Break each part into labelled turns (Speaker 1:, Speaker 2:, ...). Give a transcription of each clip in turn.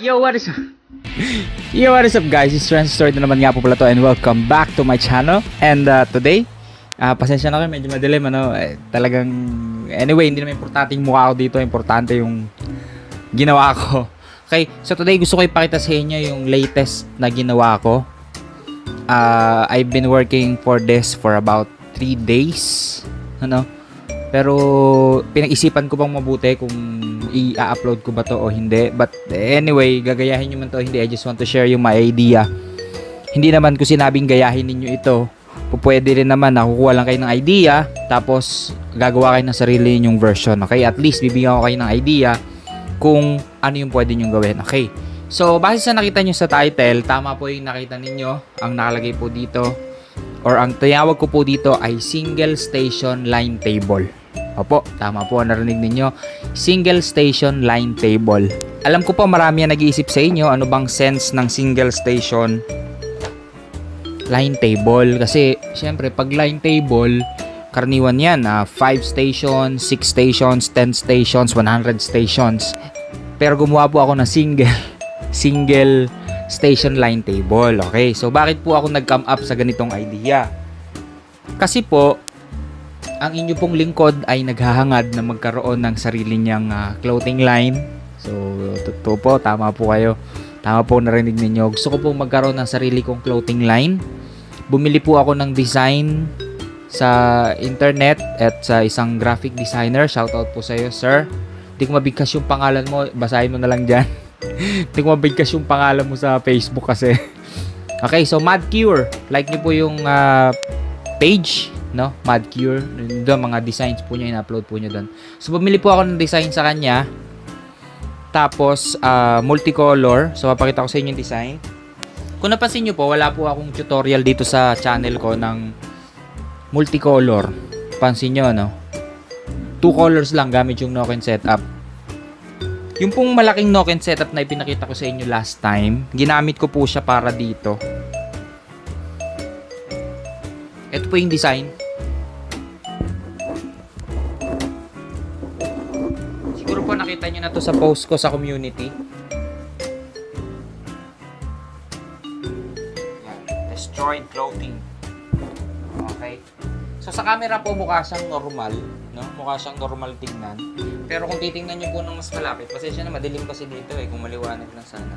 Speaker 1: Yo, what is up? Yo, what is up guys? It's Transstory na naman nga po pala to, and welcome back to my channel. And today, pasensya na kayo, medyo madilim talagang, anyway, hindi naman importante yung mukha ko dito, importante yung ginawa ko. Okay, so today gusto ko ipakita sa inyo yung latest na ginawa ko. I've been working for this for about 3 days, pero pinag-isipan ko bang mabuti kung i-upload ko ba to o hindi. But anyway, gagayahin nyo man to, hindi. I just want to share yung my idea. Hindi naman ko sinabing gayahin ninyo ito. Pwede rin naman na kukuha lang kayo ng idea, tapos gagawa kayo ng sarili ninyong version. Okay, at least bibigyan ko kayo ng idea kung ano yung pwede nyong gawin. Okay, so base sa nakita nyo sa title, tama po yung nakita ninyo. Ang nakalagay po dito, or ang tinawag ko po dito ay single station line table. Opo, tama po, narinig ninyo. Single station line table. Alam ko po marami ang nag-iisip sa inyo, ano bang sense ng single station line table? Kasi syempre pag line table, karaniwan yan, 5 stations, 6 stations, 10 stations, 100 stations. Pero gumawa po ako ng single station line table. Okay, so bakit po ako nag-come up sa ganitong idea? Kasi po, ang inyo pong lingkod ay naghahangad na magkaroon ng sarili niyang clothing line. So, totoo po, tama po kayo. Tama po, narinig ninyo. Gusto ko pong magkaroon ng sarili kong clothing line. Bumili po ako ng design sa internet at sa isang graphic designer. Shoutout po sa iyo, sir. Hindi ko mabigkas yung pangalan mo. Basahin mo na lang dyan. Hindi ko mabigkas yung pangalan mo sa Facebook kasi. Okay, so Madcure. Like niyo po yung page, no? Madcure. Doon, mga designs po niya, in-upload po niya doon. So, bumili po ako ng design sa kanya. Tapos, multicolor. So, papakita ko sa inyo yung design. Kung napansin nyo po, wala po akong tutorial dito sa channel ko ng multicolor. Pansin nyo, no? 2 colors lang gamit yung Noken setup. Yung pong malaking Noken setup na ipinakita ko sa inyo last time, ginamit ko po siya para dito. Ito po yung design. Siguro po nakita nyo na to sa post ko sa community. Destroyed clothing. Okay. So sa camera po mukha siyang normal, no? Mukha siyang normal tingnan. Pero kung titingnan niyo po ng mas malapit, pasensya na, madilim kasi dito kung maliwanag lang sana.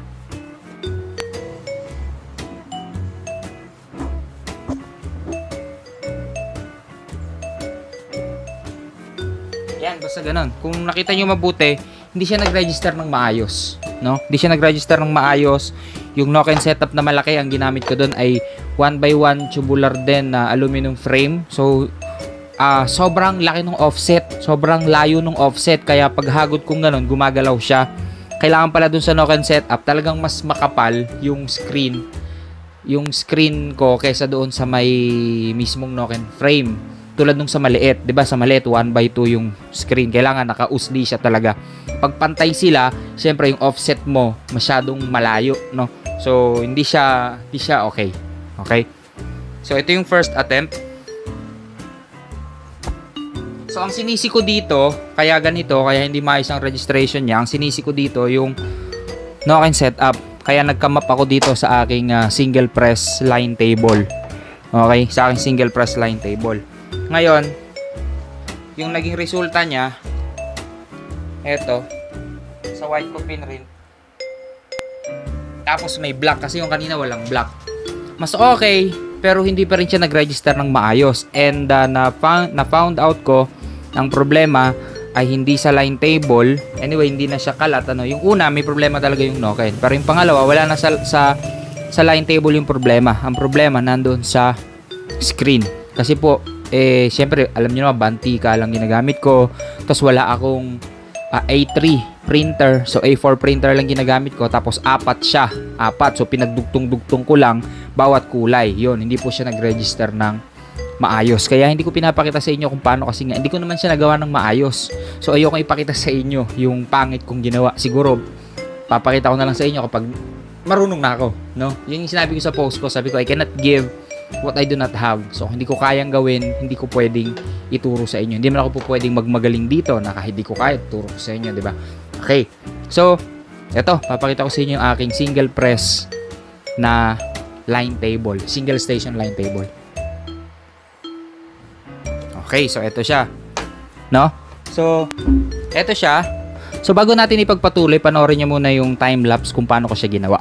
Speaker 1: Yan, basta ganun. Kung nakita nyo mabuti, hindi siya nag-register ng maayos, no? Hindi siya nag-register ng maayos. Yung Noken setup na malaki, ang ginamit ko doon ay 1x1 tubular din na aluminum frame. So, sobrang laki ng offset, sobrang layo ng offset, kaya pag hagod kong ganun, gumagalaw siya. Kailangan pala dun sa Noken setup, talagang mas makapal yung screen ko kaysa doon sa may mismong Noken frame. Tulad nung sa maliit, 'di ba? Sa maliit 1x2 yung screen. Kailangan naka-usli siya talaga. Pag pantay sila, syempre yung offset mo masyadong malayo, no? So hindi siya okay. Okay? So ito yung first attempt. So ang sinisi ko dito, kaya ganito, kaya hindi maayos ang registration niya. Ang sinisi ko dito yung Noken setup. Kaya nag-come up ako dito sa aking single press line table. Okay? Sa aking single press line table. Ngayon, yung naging resulta niya, eto, sa white ko pinrint. Tapos may black, kasi yung kanina walang black. Mas okay, pero hindi pa rin siya nag-register ng maayos. And na-found out ko, ang problema ay hindi sa line table. Anyway, hindi na siya kalat. Yung una, may problema talaga yung Noken. Pero yung pangalawa, wala na sa line table yung problema. Ang problema nandun sa screen. Kasi po, syempre, alam niyo naman, Bantika lang ginagamit ko. Tapos wala akong A3 printer. So, A4 printer lang ginagamit ko. Tapos, 4 siya. 4. So, pinagdugtong-dugtong ko lang bawat kulay. Yun, hindi po siya nag-register ng maayos. Kaya, hindi ko pinapakita sa inyo kung paano, kasi nga, hindi ko naman siya nagawa ng maayos. So, ayoko ipakita sa inyo yung pangit kong ginawa. Siguro, papakita ko na lang sa inyo kapag marunong na ako. No? Yun yung sinabi ko sa post ko. Sabi ko, I cannot give what I do not have. So, hindi ko kayang gawin, hindi ko pwedeng ituro sa inyo. Hindi man ako po pwedeng magmagaling dito na kahit hindi ko kaya, ituro ko sa inyo, di ba? Okay. So, Ito, papakita ko sa inyo yung aking single press na line table. Single station line table. Okay, so ito siya. No? So, ito siya. So, bago natin ipagpatuloy, panoorin nyo muna yung time-lapse kung paano ko siya ginawa.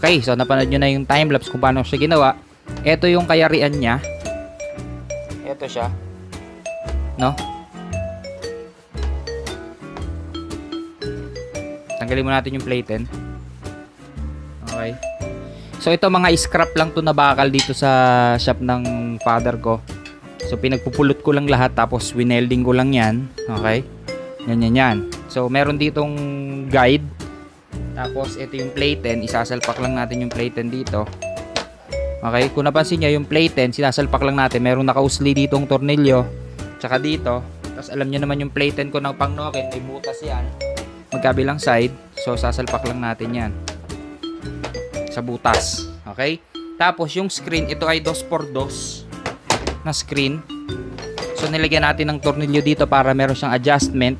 Speaker 1: Okay, so napanood nyo na yung time-lapse kung paano siya ginawa. Ito yung kayarian niya. Ito siya. No? Tanggalin mo natin yung plate. Okay. So ito mga scrap lang to na bakal dito sa shop ng father ko. So pinagpupulot ko lang lahat tapos winelding ko lang yan. Okay. Yan. So meron ditong guide. Tapos ito yung plate 10, isasalpak lang natin yung plate 10 dito. Okay, kung napansin niyo yung plate 10, sinasalpak lang natin. Merong nakausli ditong tornilyo, tsaka dito. Tapos alam niyo naman yung plate 10 ko ng pangnokin, may butas yan. Magkabilang side, so sasalpak lang natin yan. Sa butas. Okay? Tapos yung screen, ito ay 2x2 na screen. So nilagyan natin ng tornilyo dito para meron siyang adjustment.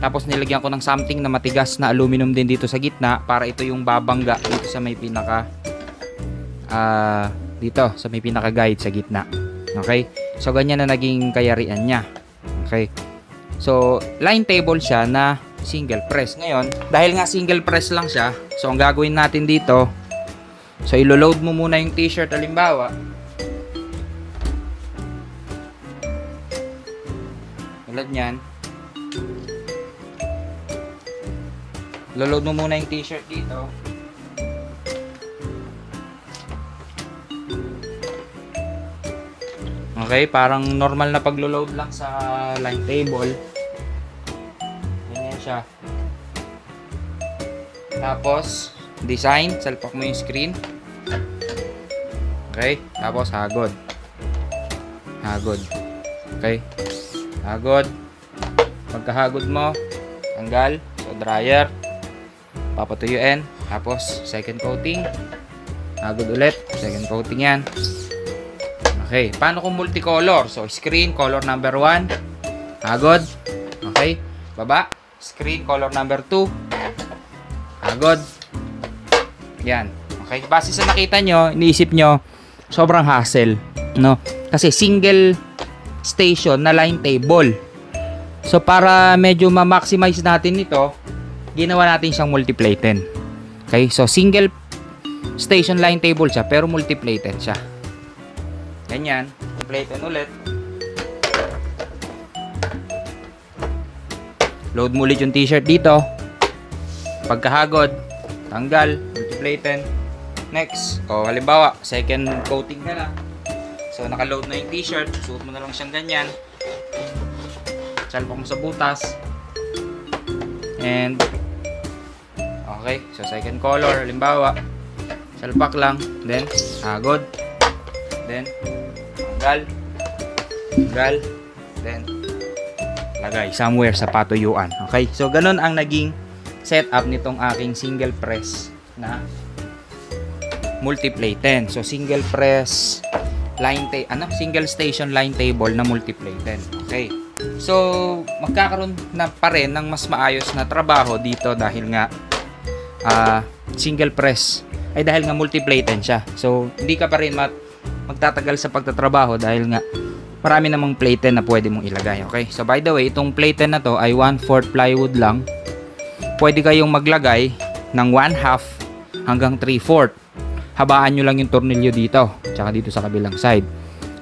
Speaker 1: Tapos nilagyan ko ng something na matigas na aluminum din dito sa gitna para ito yung babangga dito sa may pinaka dito sa may pinaka guide sa gitna. Okay? So ganyan na naging kayarian niya. Okay? So line table siya na single press. Ngayon, dahil nga single press lang siya, so ang gagawin natin dito, so ilo-load mo muna yung t-shirt halimbawa. Tulad niyan. Load mo muna yung t-shirt dito. Okay, parang normal na paglo-load lang sa line table. Ganyan siya. Tapos, design, salpak mo yung screen. Okay, tapos hagod. Okay, hagod. Pagkahagod mo, tanggal. So, dryer. Papatuyuin, tapos second coating, hagod ulit, second coating yan. Okay, paano kung multicolor? So screen color number 1, hagod. Okay, baba, screen color number 2, hagod. Yan. Okay, base sa nakita nyo, iniisip nyo sobrang hassle, no? Kasi single station na line table. So para medyo ma-maximize natin ito, ginawa natin siyang multi-platen. Okay, so single station line table siya, pero multi-platen siya. Ganyan, platen ulit. Load mo ulit yung t-shirt dito. Pagkahagod, tanggal, multi-platen. Next, halimbawa, second coating ka na. So, naka-load na yung t-shirt. Suot mo na lang siyang ganyan. Salpak mo sa butas. And, okay. So, second color, halimbawa, salpak lang. Then, hagod. Then, tanggal. Tanggal. Then, lagay somewhere sa patuyuan. Okay? So, ganun ang naging setup nitong aking single press na multi-platen. So, single press single station line table na multi-platen. Okay. So, magkakaroon na pa rin ng mas maayos na trabaho dito dahil nga single press ay dahil nga multi-platen siya. So, hindi ka pa rin magtatagal sa pagtatrabaho dahil nga marami namang platen na pwede mong ilagay. Okay. So, by the way, itong platen na to ay 1/4 plywood lang. Pwede kayong maglagay ng 1/2 hanggang 3/4. Habaan nyo lang yung tornilyo dito, tsaka dito sa kabilang side.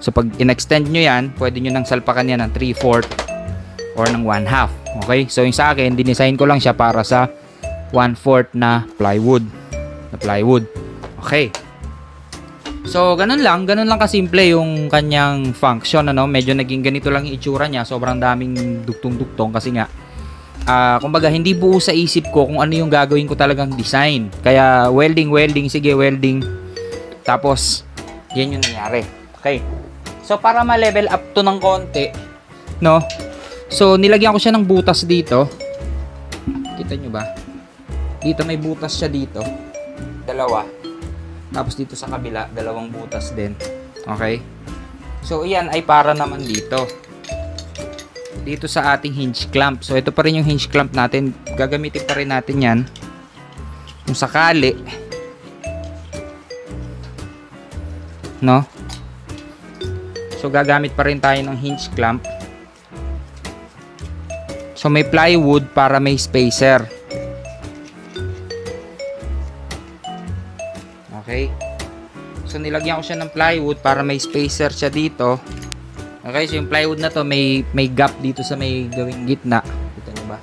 Speaker 1: So, pag in-extend nyo yan, pwede nyo nang salpakan yan ng 3/4 or ng 1/2. Okay? So, yung sa akin, dinesign ko lang siya para sa 1/4 na plywood. Okay. So, ganun lang kasimple yung kanyang function, ano? Medyo naging ganito lang yung itsura niya. Sobrang daming duktong-duktong kasi nga kumbaga hindi buo sa isip ko kung ano yung gagawin ko talagang design. Kaya welding, sige welding. Tapos yan yung nangyari. Okay. So para ma-level up to ng konti, no? So nilagyan ko siya ng butas dito. Kita nyo ba? Dito may butas siya dito. Dalawa. Tapos dito sa kabila, dalawang butas din. Okay? So yan ay para naman dito sa ating hinge clamp. So ito pa rin yung hinge clamp natin. Gagamitin pa rin natin yan kung sakali, no? So gagamit pa rin tayo ng hinge clamp. So may plywood para may spacer. Okay. So nilagyan ko siya ng plywood para may spacer siya dito. Okay, so yung plywood na to may gap dito sa may gawing gitna. Kita nyo ba?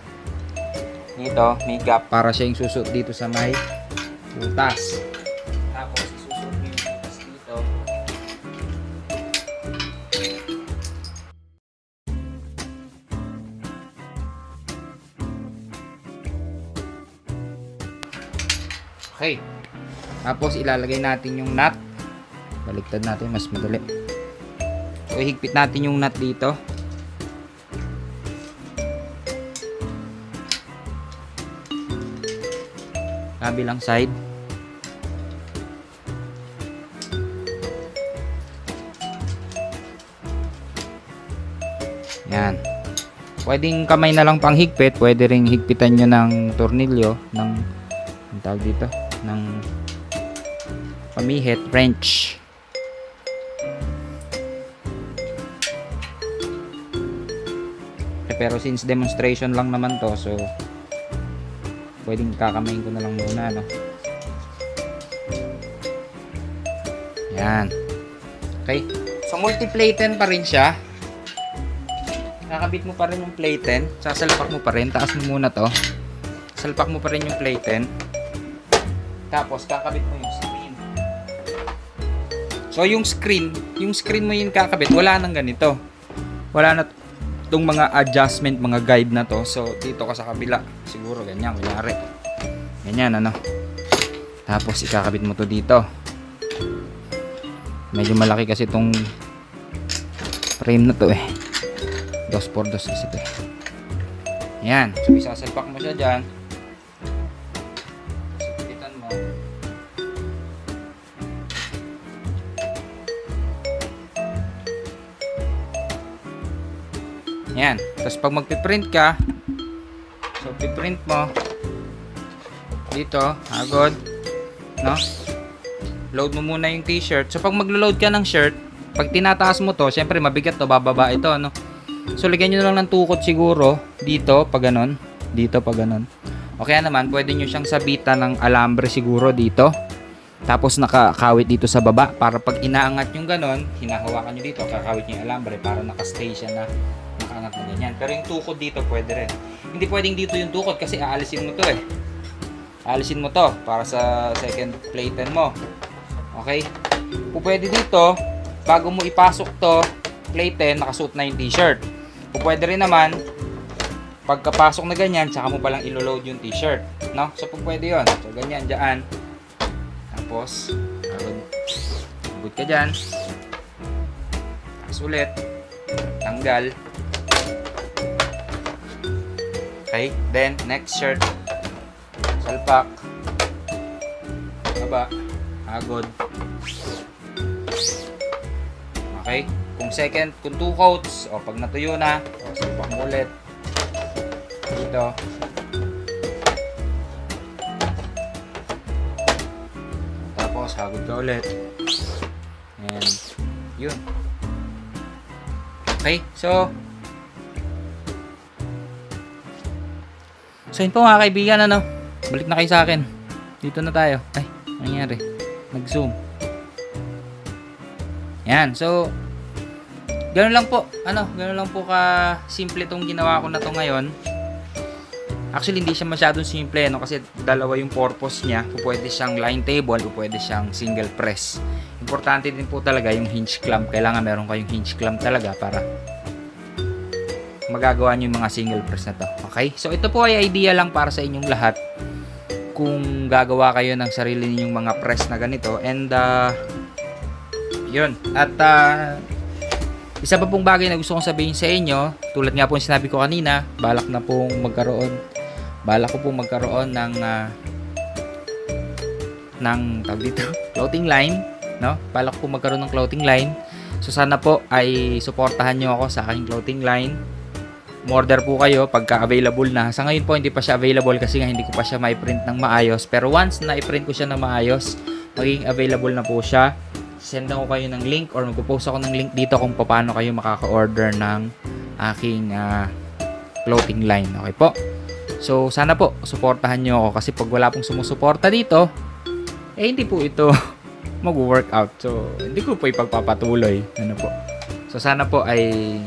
Speaker 1: Dito, may gap para siya yung susot dito sa may butas. Tapos isusot yung butas dito. Okay. Tapos ilalagay natin yung nut. Baliktad natin, mas madali. So, higpit natin yung nut dito. Kabilang side. Yan. Pwedeng kamay na lang pang higpit. Pwede ring higpitan nyo ng tornilyo. Ang tawag dito? Ng pamihit, wrench. Pero since demonstration lang naman to, so pwedeng kakamayin ko na lang muna, no? Yan. Okay. So multi-platen pa rin siya. Nakabit mo pa rin yung platen. Sasalpak mo pa rin. Taas mo muna to. Salpak mo pa rin yung platen. Tapos kakabit mo yung screen. So yung screen mo yung kakabit, wala nang ganito. Wala na itong mga adjustment, mga guide na to. So dito ka sa kabila, siguro ganyan, kunyari ganyan, ano. Tapos ikakabit mo to dito. Medyo malaki kasi itong frame na to eh. 2x2 kasi ito eh. Yan, so isasalpak mo siya dyan. Sipitan mo. Yan. Tapos pag magpiprint ka, so piprint mo dito, agad, no? Load mo muna yung t-shirt. So pag maglo-load ka ng shirt, pag tinataas mo to, syempre mabigat to, bababa ito, no? So lagyan nyo na lang ng tukod siguro dito, pag ganon, dito, pag ganon. O kaya naman, pwede nyo siyang sabitan ng alambre siguro dito. Tapos nakakawit dito sa baba para pag inaangat yung ganon, hinahawakan nyo dito, kakawit nyo yung alambre para nakastay siya na nakaangat na ganyan. Pero yung tukod dito, pwede rin. Hindi pwedeng dito yung tukod kasi aalisin mo to eh. Aalisin mo to para sa second plate mo. Okay? Kung pwede dito, bago mo ipasok to, plate nakasuot na yung t-shirt. Kung pwede rin naman, pagkapasok na ganyan, tsaka mo palang ilo-load yung t-shirt. No? So, kung pwede yun. So, ganyan, dyan. Tapos, agad ka dyan. Tapos ulit. Tanggal. Okay. Then, next shirt. Salpak. Baba. Agod. Okay. Kung 2 coats, o pag natuyo na, o salpak mo ulit. Dito. Tapos, hagod ka ulit. And, yun. Okay, so, yun po mga kaibigan, ano, balik na kayo sa akin. Dito na tayo. Ay, nangyari. Nag-zoom. Yan, so, ganoon lang po, ganoon lang po ka simple itong ginawa ko na to ngayon. Actually, hindi siya masyadong simple, no? Kasi dalawa yung purpose niya. Pwede siyang line table o pwede siyang single press. Importante din po talaga yung hinge clamp. Kailangan meron kayong hinge clamp talaga para magagawa nyo yung mga single press na to. Okay? So, ito po ay idea lang para sa inyong lahat kung gagawa kayo ng sarili ninyong mga press na ganito. And, yun. At, isa pa pong bagay na gusto kong sabihin sa inyo, tulad nga po yung sinabi ko kanina, balak ko pong magkaroon ng tawag dito, clothing line, no? Balak ko pong magkaroon ng clothing line. So sana po ay suportahan nyo ako sa aking clothing line. Order po kayo pagka available na. Sa ngayon po hindi pa siya available kasi nga hindi ko pa siya ma-print ng maayos. Pero once na i-print ko siya ng maayos, magiging available na po siya. Send ko kayo ng link or magpo-post ako ng link dito kung paano kayo makaka-order ng aking clothing line. Okay po? So, sana po, suportahan nyo ako kasi pag wala pong sumusuporta dito, hindi po ito mag-workout. So, hindi ko po ipagpapatuloy. Ano po? So, sana po ay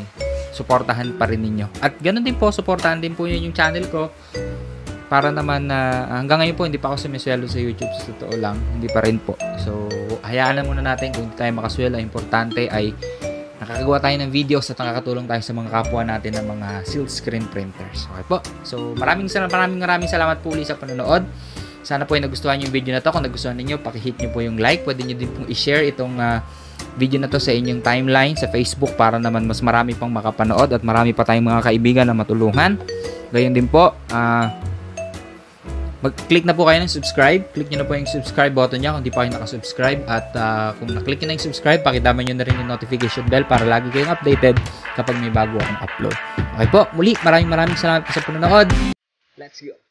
Speaker 1: suportahan pa rin ninyo. At ganun din po, suportahan din po yun yung channel ko. Para naman na hanggang ngayon po hindi pa ako sumisweldo sa YouTube, sa totoo lang, hindi pa rin po. So, hayaan lang muna natin kung hindi tayo makasweldo. Ang importante ay nakakagawa tayo ng videos at nakakatulong tayo sa mga kapwa natin ng mga silk screen printers. Okay po. So, maraming salamat po ulit sa panonood. Sana po ay nagustuhan yung video na to. Kung nagustuhan niyo, paki-hit niyo po yung like. Pwede niyo din pong i-share itong video na to sa inyong timeline sa Facebook para naman mas marami pang makapanood at marami pa tayong mga kaibigan na matulungan. Gayon din po, mag-click na po kayo ng subscribe. Click nyo na po yung subscribe button niya kung di pa kayo nakasubscribe. At kung na-click nyo na yung subscribe, pakidama nyo na rin yung notification bell para lagi kayong updated kapag may bago akong upload. Okay po, muli maraming salamat po sa panonood. Let's go!